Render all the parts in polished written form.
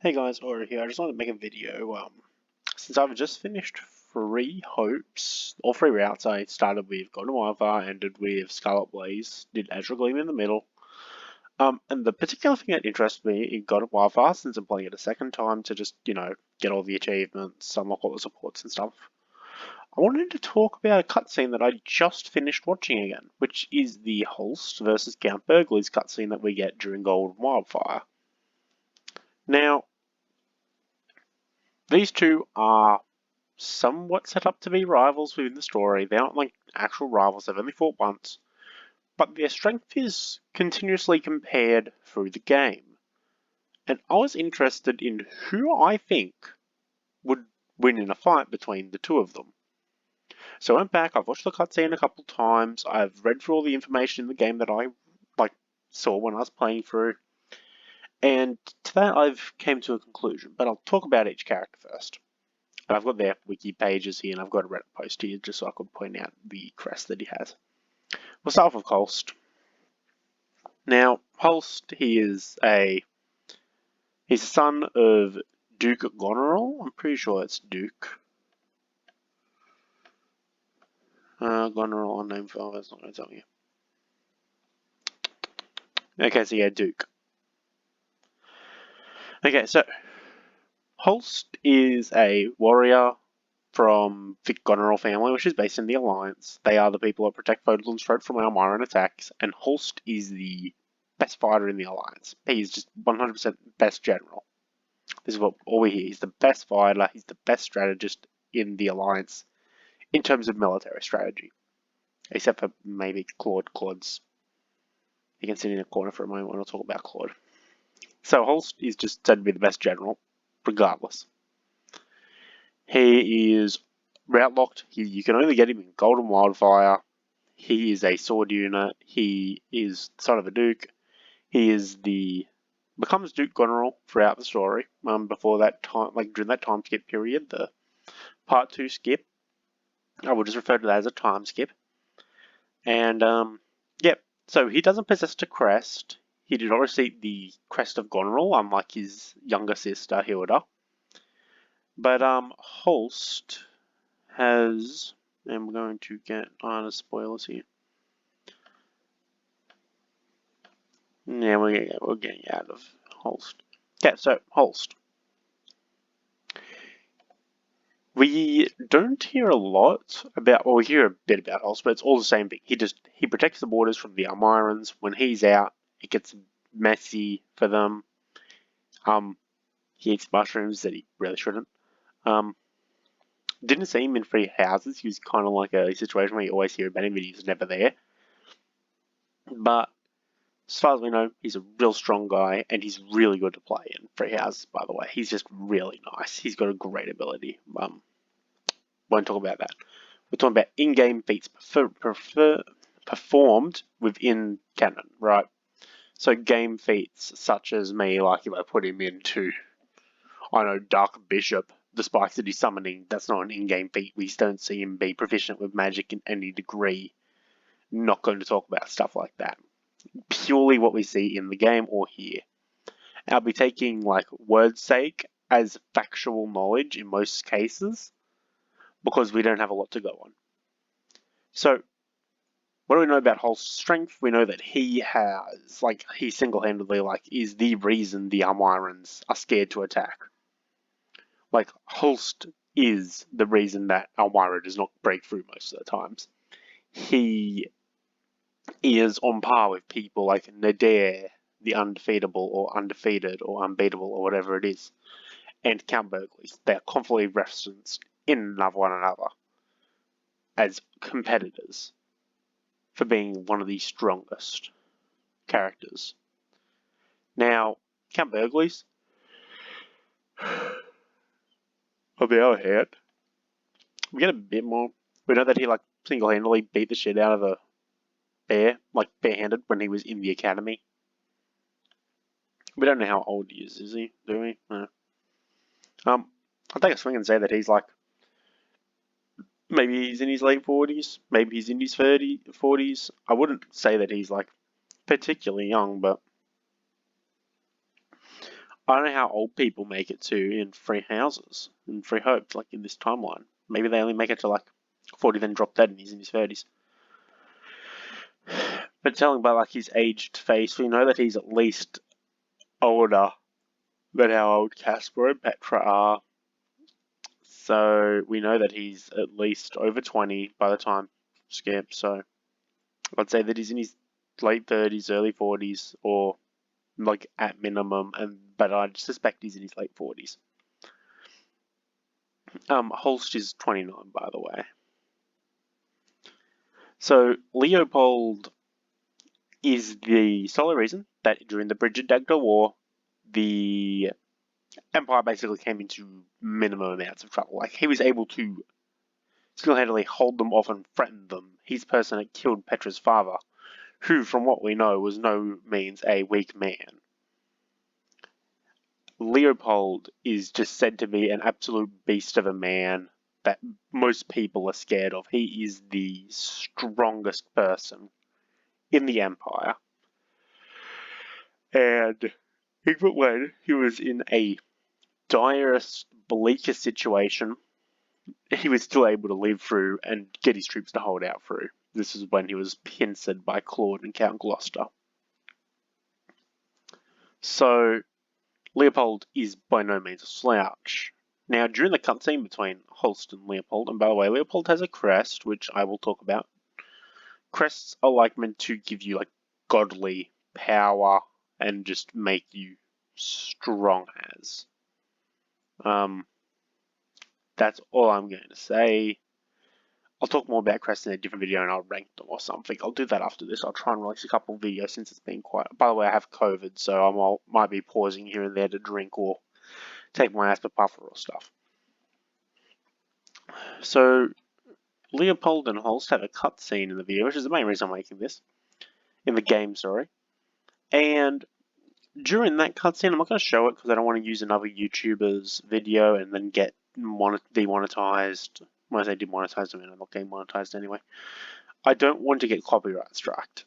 Hey guys, Ora here. I just wanted to make a video. Since I've just finished three hopes, all three routes. I started with Golden Wildfire, ended with Scarlet Blaze, did Azure Gleam in the middle. And the particular thing that interests me in Golden Wildfire, since I'm playing it a second time to just, get all the achievements, unlock all the supports and stuff, I wanted to talk about a cutscene that I just finished watching again, which is the Holst versus Count Bergliez cutscene that we get during Golden Wildfire. Now, these two are somewhat set up to be rivals within the story. They aren't like actual rivals, they've only fought once, but their strength is continuously compared through the game. And I was interested in who I think would win in a fight between the two of them. So I went back, I've watched the cutscene a couple times, I've read through all the information in the game that I saw when I was playing through, and to that I've came to a conclusion, but I'll talk about each character first. And I've got their wiki pages here, and I've got a Reddit post here just so I could point out the crest that he has. We'll start off with Holst. Now, Holst, he's a son of Duke Goneril. I'm pretty sure it's Duke. Goneril, unnamed father, that's not going to tell you. Okay, so yeah, Duke. Okay, so Holst is a warrior from the Goneril family, which is based in the Alliance. They are the people that protect Fodlan's throat from Almiran attacks, and Holst is the best fighter in the Alliance. He's just 100% best general. This is what all we hear. He's the best fighter, he's the best strategist in the Alliance in terms of military strategy. Except for maybe Claude. Claude's... You can sit in a corner for a moment when I'll talk about Claude. So Holst is just said to be the best general, regardless. He is route locked. You can only get him in Golden Wildfire. He is a sword unit. He is the son of a duke. He is becomes Duke Goneril throughout the story. Before that time, during that time skip period, the part 2 skip. I will just refer to that as a time skip. And yep. So he doesn't possess the crest. He did not receive the crest of Goneril, unlike his younger sister Hilda. But Holst has, and we're going to get on spoilers here. Yeah, we're getting out of Holst. Okay, so Holst. We don't hear a lot about, well, we hear a bit about Holst, but it's all the same thing. He protects the borders from the Almirans. When he's out, it gets messy for them. He eats mushrooms that he really shouldn't. Didn't see him in Three Houses. He was kind of like a situation where you always hear about him, but he's never there. But as far as we know, he's a real strong guy, and he's really good to play in Three Houses, by the way. He's just really nice. He's got a great ability. Won't talk about that. We're talking about in-game feats performed within canon, right? So game feats such as me, like if I put him into, I know, Dark Bishop, the spikes that he's summoning, that's not an in-game feat. We don't see him be proficient with magic in any degree. Not going to talk about stuff like that. Purely what we see in the game or here. I'll be taking word's sake as factual knowledge in most cases because we don't have a lot to go on. So what do we know about Holst's strength? We know that he has, he single-handedly, is the reason the Almirans are scared to attack. Holst is the reason that Almira does not break through most of the times. He is on par with people like Nadir, the undefeatable or undefeated or unbeatable or whatever it is, and Count Bergliez. They are constantly referenced in one another as competitors for being one of the strongest characters. Now, Count Bergliez, on the other hand, we get a bit more. We know that he single-handedly beat the shit out of a bear, barehanded when he was in the academy. We don't know how old he is he? Do we? No. I'll take a swing and say that he's maybe he's in his late 40s, maybe he's in his 40s. I wouldn't say that he's particularly young, but I don't know how old people make it to in Free Houses, in Free Hope, like in this timeline. Maybe they only make it to like 40, then drop dead and he's in his 30s. But telling by like his aged face, we know that he's at least older than how old Casper and Petra are. So we know that he's at least over 20 by the time Skip. So I'd say that he's in his late 30s, early 40s, or like at minimum, but I suspect he's in his late 40s. Holst is 29, by the way. So Leopold is the sole reason that during the Brigid Dagda War, the Empire basically came into minimum amounts of trouble. Like, he was able to single-handedly hold them off and threaten them. He's the person that killed Petra's father, who, from what we know, was no means a weak man. Leopold is just said to be an absolute beast of a man that most people are scared of. He is the strongest person in the Empire. And even when he was in a direst, bleakest situation, he was still able to live through and get his troops to hold out through. This is when he was pincered by Claude and Count Gloucester. So Leopold is by no means a slouch. Now, during the cutscene between Holst and Leopold, and by the way, Leopold has a crest, which I will talk about. Crests are like meant to give you like godly power and just make you strong as. That's all I'm going to say. I'll talk more about crests in a different video and I'll rank them or something. I'll do that after this. I'll try and release a couple of videos since it's been quite... By the way, I have COVID, so I might be pausing here and there to drink or take my Asper Puffer or stuff. So, Leopold and Holst have a cutscene in the video, which is the main reason I'm making this. In the game, sorry. And during that cutscene, I'm not going to show it because I don't want to use another YouTuber's video and then get demonetized. When I say demonetized, I mean I'm not getting monetized anyway. I don't want to get copyright striked.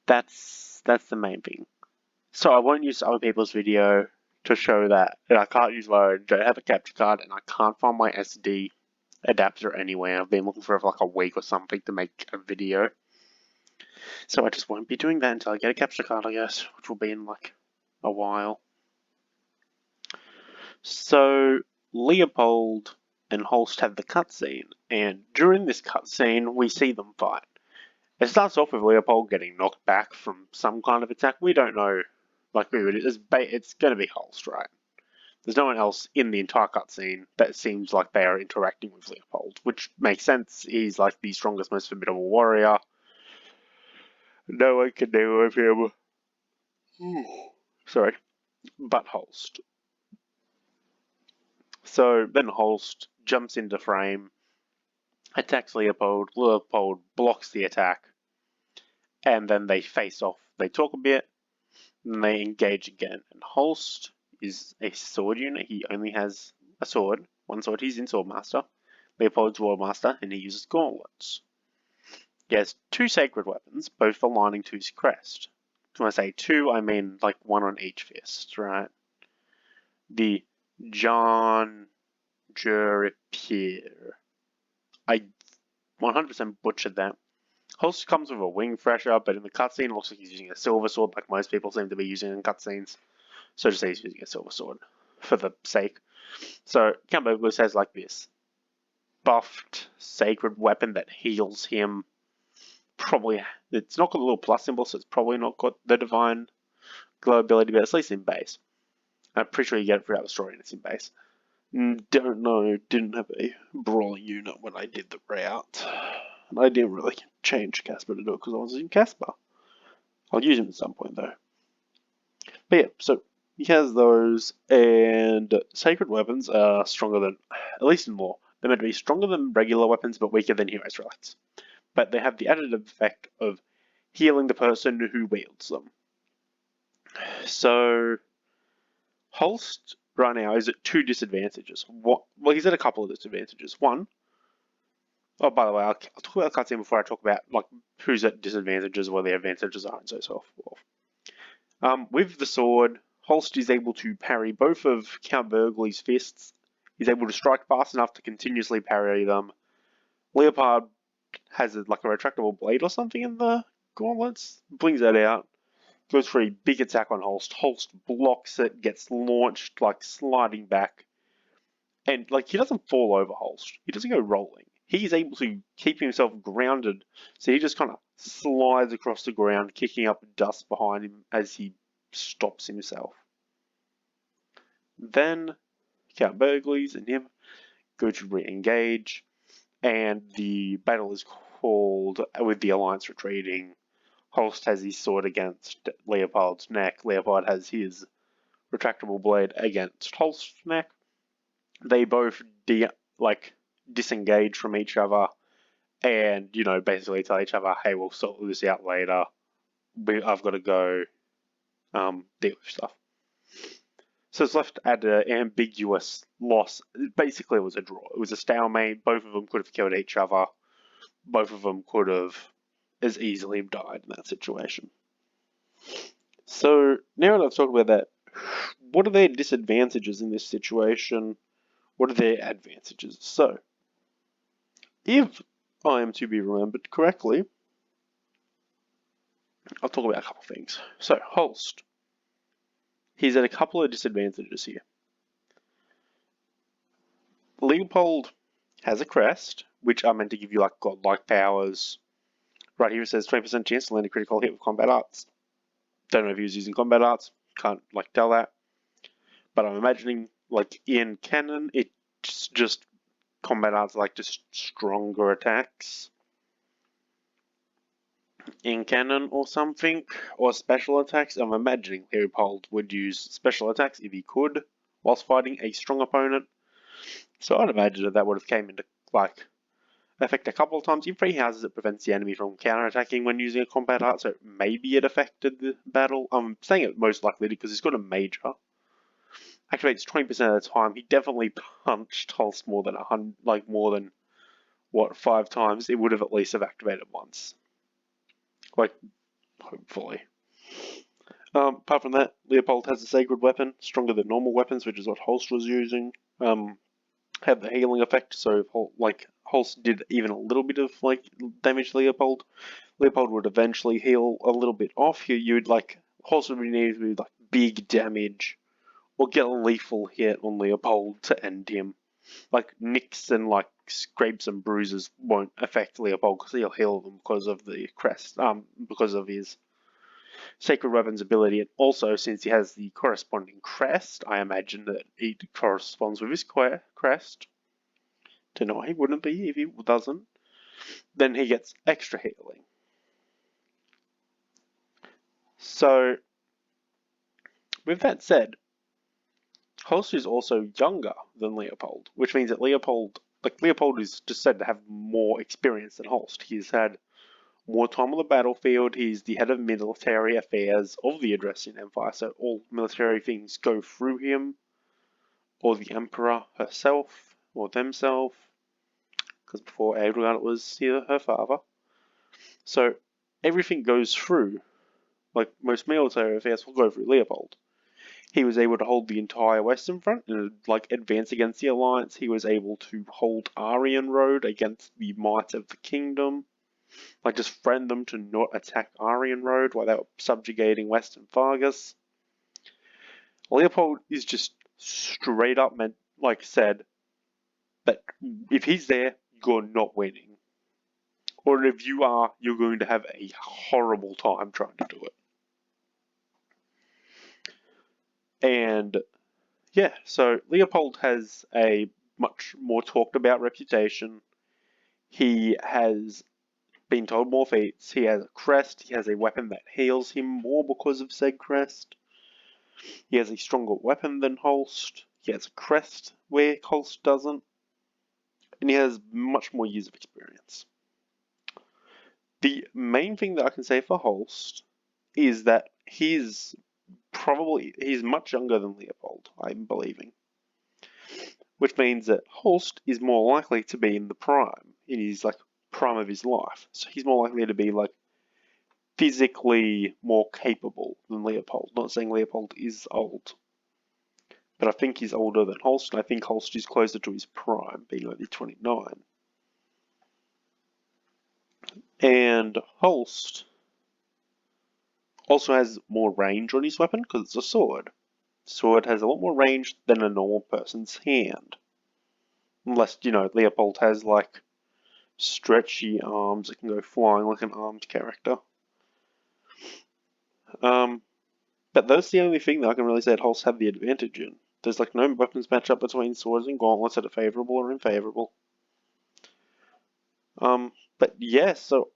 That's the main thing. So I won't use other people's video to show that. And I can't use my own, don't have a capture card, and I can't find my SD adapter anywhere. I've been looking for like a week or something to make a video. So I just won't be doing that until I get a capture card, I guess, which will be in like a while. So Leopold and Holst have the cutscene, and during this cutscene, we see them fight. It starts off with Leopold getting knocked back from some kind of attack. We don't know, like, who it is. It's going to be Holst, right? There's no one else in the entire cutscene that seems like they are interacting with Leopold, which makes sense. He's like the strongest, most formidable warrior. No one can deal with him. Sorry, but Holst. So then Holst jumps into frame, attacks Leopold. Leopold blocks the attack, and then they face off. They talk a bit, and they engage again. And Holst is a sword unit. He only has a sword, one sword. He's in Swordmaster. Leopold's Warmaster, and he uses gauntlets. He has two sacred weapons, both aligning to his crest. When I say two, I mean like one on each fist, right? The John Juripier. I 100% butchered that. Holst comes with a wing fresher, but in the cutscene, it looks like he's using a silver sword, like most people seem to be using in cutscenes. So just say he's using a silver sword for the sake. So Count Bergliez says like this: buffed sacred weapon that heals him. Probably it's not got a little plus symbol, so it's probably not got the divine glow ability, but it's at least in base. I'm pretty sure you get it throughout the story and it's in base. Don't know, didn't have a brawling unit when I did the route. And I didn't really change Casper to do it because I was in Casper. I'll use him at some point though. But yeah, so he has those, and sacred weapons are stronger than, at least in lore, they're meant to be stronger than regular weapons but weaker than heroes' relics. But they have the additive effect of healing the person who wields them. So Holst right now is at two disadvantages. Well, he's at a couple of disadvantages. One, oh, by the way, I'll talk about the cutscene before I talk about like who's at disadvantages, where the advantages are, and so forth. With the sword, Holst is able to parry both of Count Bergliez's fists. He's able to strike fast enough to continuously parry them. Leopold has a retractable blade or something in the gauntlets, brings that out, goes for a big attack on Holst. Holst blocks it, gets launched, sliding back. And he doesn't fall over Holst. He doesn't go rolling. He's able to keep himself grounded. So he just kind of slides across the ground, kicking up dust behind him as he stops himself. Then Count Bergliez and him go to re-engage. And the battle is called with the Alliance retreating. Holst has his sword against Leopold's neck. Leopold has his retractable blade against Holst's neck. They both disengage from each other and, basically tell each other, hey, we'll sort this out later. I've got to go deal with stuff. So it's left at an ambiguous loss. Basically, it was a draw. It was a stalemate. Both of them could have killed each other. Both of them could have as easily died in that situation. So now that I've talked about that, what are their disadvantages in this situation? What are their advantages? So, if I am to be remembered correctly, I'll talk about a couple of things. So, Holst. He's at a couple of disadvantages here. Leopold has a crest, which are meant to give you godlike powers. Right here it says 20% chance to land a critical hit with combat arts. Don't know if he was using combat arts. Can't tell that. But I'm imagining in canon, it's just combat arts just stronger attacks. In canon or something, or special attacks. I'm imagining Leopold would use special attacks if he could, whilst fighting a strong opponent. So I'd imagine that would have came into effect a couple of times. In Free Houses, it prevents the enemy from counterattacking when using a combat art, so maybe it affected the battle. I'm saying it most likely because he's got a major. Activates 20% of the time. He definitely punched Holst more than 5 times. It would have at least have activated once. Hopefully. Apart from that, Leopold has a sacred weapon, stronger than normal weapons, which is what Holst was using. Have the healing effect, so if Holst did even a little bit of damage to Leopold would eventually heal a little bit off. Holst would be needed to do big damage or get a lethal hit on Leopold to end him. Nicks and scrapes and bruises won't affect Leopold because he'll heal them because of the crest, because of his sacred weapons ability, and also since he has the corresponding crest, I imagine that he corresponds with his crest. Don't know why he wouldn't be if he doesn't. Then he gets extra healing. So, with that said, Holst is also younger than Leopold, which means that Leopold is just said to have more experience than Holst. He's had more time on the battlefield. He's the head of military affairs of the Adressian Empire, so all military things go through him, or the Emperor herself, or themselves, because before Adrian it was her father. So everything goes through, most military affairs will go through Leopold. He was able to hold the entire Western Front and advance against the Alliance. He was able to hold Aryan Road against the might of the kingdom. Just friend them to not attack Aryan Road while they were subjugating Western Fargus. Leopold is just straight up said that if he's there, you're not winning. Or if you are, you're going to have a horrible time trying to do it. And yeah, so Leopold has a much more talked about reputation. He has been told more feats. He has a crest. He has a weapon that heals him more because of said crest. He has a stronger weapon than Holst. He has a crest where Holst doesn't. And he has much more years of experience. The main thing that I can say for Holst is that he's much younger than Leopold, I'm believing. Which means that Holst is more likely to be in his prime of his life. So he's more likely to be physically more capable than Leopold. Not saying Leopold is old, but I think he's older than Holst, and I think Holst is closer to his prime, being only 29. And Holst also has more range on his weapon because it's a sword. Sword has a lot more range than a normal person's hand. Unless, Leopold has like stretchy arms that can go flying like an armed character. But that's the only thing that I can really say that Holst had the advantage in. There's like no weapons match up between swords and gauntlets that are favorable or unfavorable. But yeah, so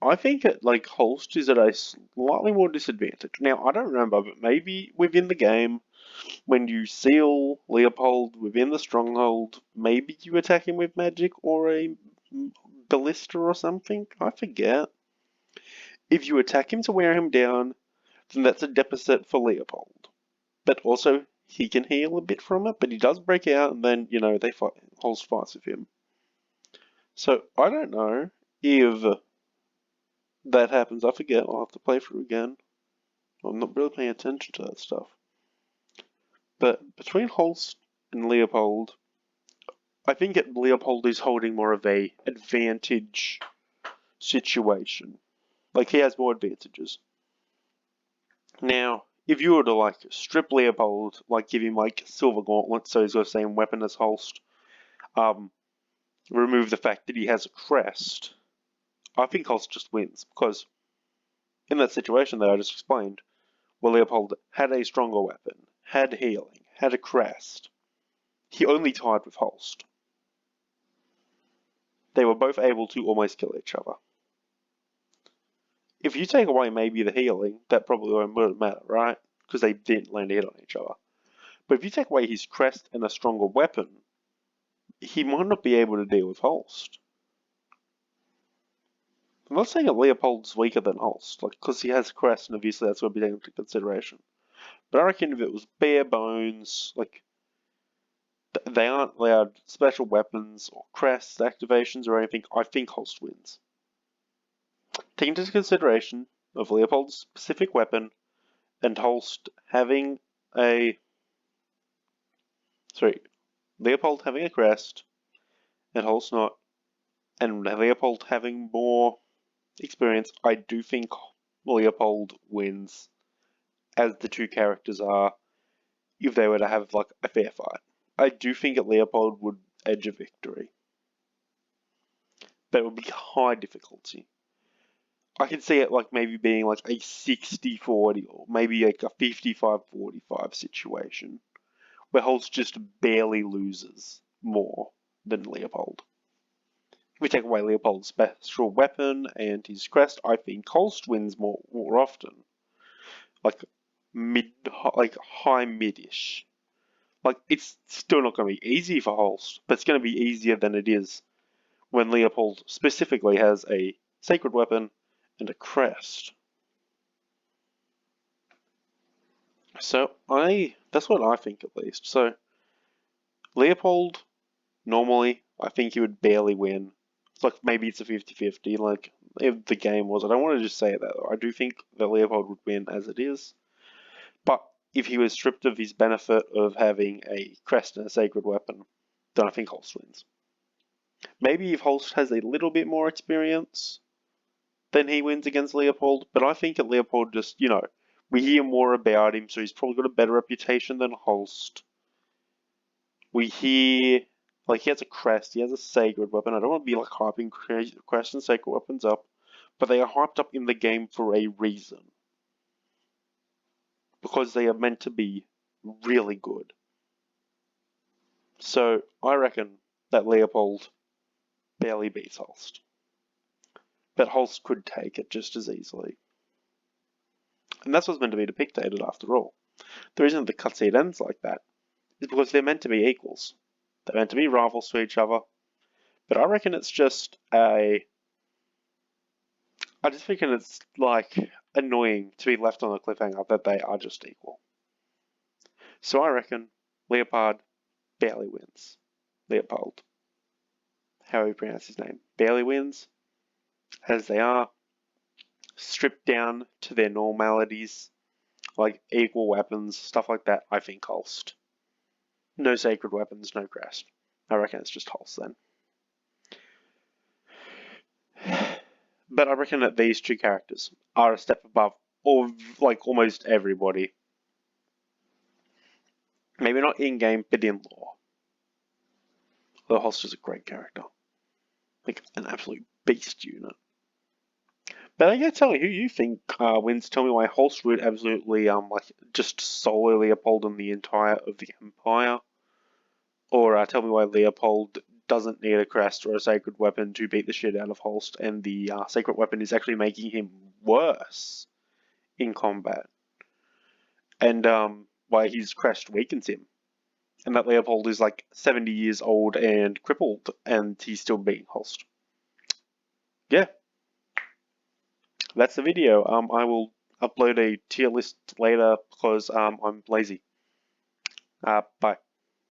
I think like Holst is at a slightly more disadvantage. Now I don't remember, but maybe within the game, when you seal Leopold within the stronghold, maybe you attack him with magic or a ballista or something. I forget. If you attack him to wear him down, then that's a deficit for Leopold. But also, he can heal a bit from it, but he does break out, and then, they fight, Holst fights with him. So, I don't know if that happens. I forget, I'll have to play through again. I'm not really paying attention to that stuff. But between Holst and Leopold, I think Leopold is holding more of a advantage situation. Like, he has more advantages. Now, if you were to like strip Leopold, like give him like silver gauntlets, so he's got the same weapon as Holst, remove the fact that he has a crest, I think Holst just wins because in that situation that I just explained, where Leopold had a stronger weapon, had healing, had a crest, he only tied with Holst. They were both able to almost kill each other. If you take away maybe the healing, that probably wouldn't matter, right? Because they didn't land a hit on each other. But if you take away his crest and a stronger weapon, he might not be able to deal with Holst. I'm not saying that Leopold's weaker than Holst, like, because he has crest, and obviously that's going to be taken into consideration. But I reckon if it was bare bones, like, they aren't allowed special weapons or crest activations or anything, I think Holst wins. Taking into consideration of Leopold's specific weapon and Holst having a... Sorry, Leopold having a crest and Holst not, and Leopold having more experience, I do think Leopold wins, as the two characters are, if they were to have like a fair fight. I do think that Leopold would edge a victory, but it would be high difficulty. I can see it like maybe being like a 60-40 or maybe like a 55-45 situation where Holst just barely loses more than Leopold. If we take away Leopold's special weapon and his crest, I think Holst wins more often. Like high mid-ish. Like, it's still not going to be easy for Holst, but it's going to be easier than it is when Leopold specifically has a sacred weapon and a crest. So that's what I think at least. So Leopold, normally, I think he would barely win. It's like maybe it's a 50-50, like if the game was. I don't want to just say that though. I do think that Leopold would win as it is. But if he was stripped of his benefit of having a crest and a sacred weapon, then I think Holst wins. Maybe if Holst has a little bit more experience, then he wins against Leopold. But I think that Leopold just, we hear more about him, so he's probably got a better reputation than Holst. We hear, like, he has a crest, he has a sacred weapon. I don't want to be, like, hyping crest and sacred weapons up, but they are hyped up in the game for a reason. Because they are meant to be really good. So, I reckon that Leopold barely beats Holst. But Holst could take it just as easily. And that's what's meant to be depicted after all. The reason the cutscene ends like that is because they're meant to be equals. They're meant to be rivals to each other. But I reckon it's just I just reckon it's like annoying to be left on a cliffhanger that they are just equal. So I reckon Leopold barely wins. Leopold. How do you pronounce his name? Barely wins, as they are stripped down to their normalities, like equal weapons, stuff like that, I think Holst. No sacred weapons, no crest. I reckon it's just Holst then. But I reckon that these two characters are a step above like almost everybody. Maybe not in game, but in lore. The Holst is a great character, like an absolute beast unit. But I gotta tell me who you think wins. Tell me why Holst would absolutely like just solo Leopold in the entire of the Empire, or tell me why Leopold doesn't need a crest or a sacred weapon to beat the shit out of Holst, and the sacred weapon is actually making him worse in combat, and why his crest weakens him, and that Leopold is like 70 years old and crippled, and he's still beating Holst. Yeah, that's the video. I will upload a tier list later because I'm lazy. Bye.